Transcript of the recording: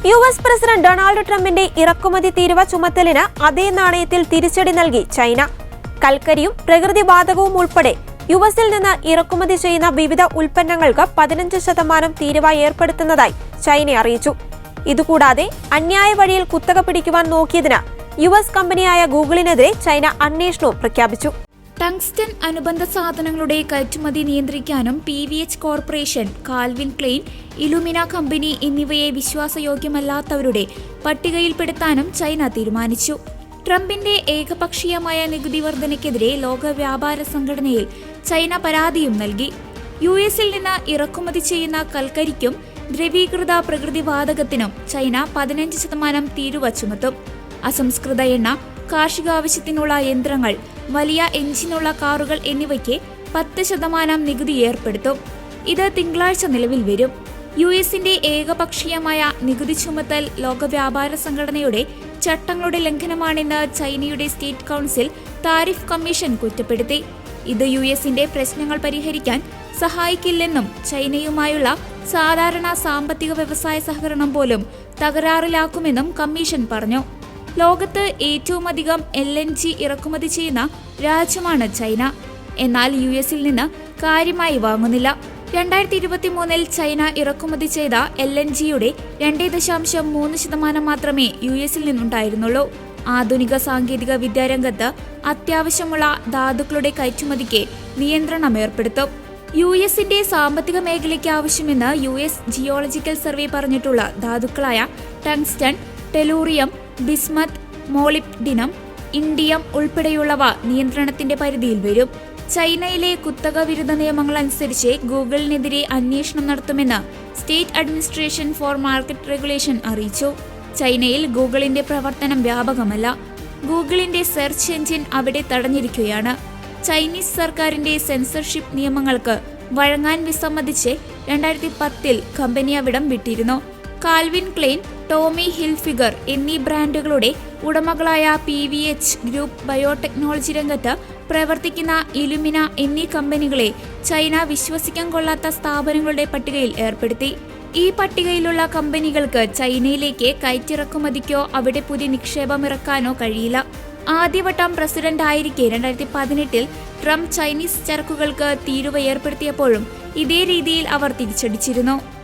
US president Donald ട്രംപിന്റെ ഇറക്കുമതി തീരുവ ചുമത്തലിന് അതേ നാണയത്തിൽ തിരിച്ചടി നൽകി ചൈന. കൽക്കരിയും പ്രകൃതിവാതകവും ഉൾപ്പെടെ യുഎസിൽ നിന്ന് ഇറക്കുമതി ചെയ്യുന്ന വിവിധ ഉൽപ്പന്നങ്ങൾക്ക് 15% തീരുവ ഏർപ്പെടുത്തുന്നതായി ചൈന അറിയിച്ചു. ഇതുകൂടാതെ അന്യായ വഴിയിൽ കുത്തക പിടിക്കുവാൻ നോക്കിയതിന് യുഎസ് കമ്പനിയായ ഗൂഗിളിനെതിരെ ചൈന അന്വേഷണവും പ്രഖ്യാപിച്ചു. ടങ്സ്റ്റൺ അനുബന്ധ സാധനങ്ങളുടെ കയറ്റുമതി നിയന്ത്രിക്കാനും PVH corporation, Calvin Klein, Illumina company എന്നിവയെ വിശ്വാസയോഗ്യമല്ലാത്തവരുടെ പട്ടികയിൽപ്പെടുത്താനും ചൈന തീരുമാനിച്ചു. ട്രംപിന്റെ ഏകപക്ഷീയമായ നികുതി വർധനയ്ക്കെതിരെ ലോക വ്യാപാര സംഘടനയിൽ ചൈന പരാതിയും നൽകി. യുഎസിൽ നിന്ന് ഇറക്കുമതി ചെയ്യുന്ന കൽക്കരിക്കും ദ്രവീകൃത പ്രകൃതിവാതകത്തിനും ചൈന 15% തീരുവ ചുമത്തും. അസംസ്കൃത എണ്ണ, കാർഷികാവശ്യത്തിനുള്ള യന്ത്രങ്ങൾ, വലിയ എഞ്ചിനുള്ള കാറുകൾ എന്നിവയ്ക്ക് 10% നികുതി ഏർപ്പെടുത്തും. ഇത് തിങ്കളാഴ്ച നിലവിൽ വരും. യുഎസിന്റെ ഏകപക്ഷീയമായ നികുതി ചുമത്തൽ ലോക വ്യാപാര സംഘടനയുടെ ചട്ടങ്ങളുടെ ലംഘനമാണെന്ന് ചൈനയുടെ സ്റ്റേറ്റ് കൗൺസിൽ താരിഫ് കമ്മീഷൻ കുറ്റപ്പെടുത്തി. ഇത് യുഎസിന്റെ പ്രശ്നങ്ങൾ പരിഹരിക്കാൻ സഹായിക്കില്ലെന്നും ചൈനയുമായുള്ള സാധാരണ സാമ്പത്തിക വ്യവസായ സഹകരണം പോലും തകരാറിലാക്കുമെന്നും കമ്മീഷൻ പറഞ്ഞു. ലോകത്ത് ഏറ്റവുമധികം LNG ഇറക്കുമതി ചെയ്യുന്ന രാജ്യമാണ് ചൈന. എന്നാൽ യുഎസിൽ നിന്ന് കാര്യമായി വാങ്ങുന്നില്ല. 2023 ചൈന ഇറക്കുമതി ചെയ്ത LNGയുടെ 2.3% മാത്രമേ യുഎസിൽ നിന്നുണ്ടായിരുന്നുള്ളൂ. ആധുനിക സാങ്കേതിക വിദ്യാരംഗത്ത് അത്യാവശ്യമുള്ള ധാതുക്കളുടെ കയറ്റുമതിക്ക് നിയന്ത്രണം ഏർപ്പെടുത്തും. യുഎസിന്റെ സാമ്പത്തിക മേഖലയ്ക്ക് ആവശ്യമെന്ന് US ജിയോളജിക്കൽ സർവേ പറഞ്ഞിട്ടുള്ള ധാതുക്കളായ tungsten, tellurium, bismuth, molybdenum, indium ഉൾപ്പെടെയുള്ളവ നിയന്ത്രണത്തിന്റെ പരിധിയിൽ വരും. ചൈനയിലെ കുത്തക വിരുദ്ധ നിയമങ്ങൾ അനുസരിച്ച് ഗൂഗിളിനെതിരെ അന്വേഷണം നടത്തുമെന്ന് state administration four market regulation അറിയിച്ചു. ചൈനയിൽ ഗൂഗിളിന്റെ പ്രവർത്തനം വ്യാപകമല്ല. ഗൂഗിളിന്റെ സെർച്ച് എഞ്ചിൻ അവിടെ തടഞ്ഞിരിക്കുകയാണ്. ചൈനീസ് സർക്കാരിന്റെ സെൻസർഷിപ്പ് നിയമങ്ങൾക്ക് വഴങ്ങാൻ വിസമ്മതിച്ച് 2010 കമ്പനി അവിടം വിട്ടിരുന്നു. കാൽവിൻ ക്ലെയിൻ, ടോമി ഹിൽഫിഗർ എന്നീ ബ്രാൻഡുകളുടെ ഉടമകളായ PVH ഗ്രൂപ്പ് ബയോടെക്നോളജി രംഗത്ത് പ്രവർത്തിക്കുന്ന ഇലുമിന എന്നീ കമ്പനികളെ ചൈന വിശ്വസിക്കാൻ കൊള്ളാത്ത സ്ഥാപനങ്ങളുടെ പട്ടികയിൽ ഏർപ്പെടുത്തി. ഈ പട്ടികയിലുള്ള കമ്പനികൾക്ക് ചൈനയിലേക്ക് കയറ്റിറക്കുമതിക്കോ അവിടെ പുതിയ നിക്ഷേപം ഇറക്കാനോ കഴിയില്ല. ആദ്യവട്ടം പ്രസിഡന്റ് ആയിരിക്കെ 2018 ട്രംപ് ചൈനീസ് ചരക്കുകൾക്ക് തീരുവ ഏർപ്പെടുത്തിയപ്പോഴും ഇതേ രീതിയിൽ അവർ തിരിച്ചടിച്ചിരുന്നു.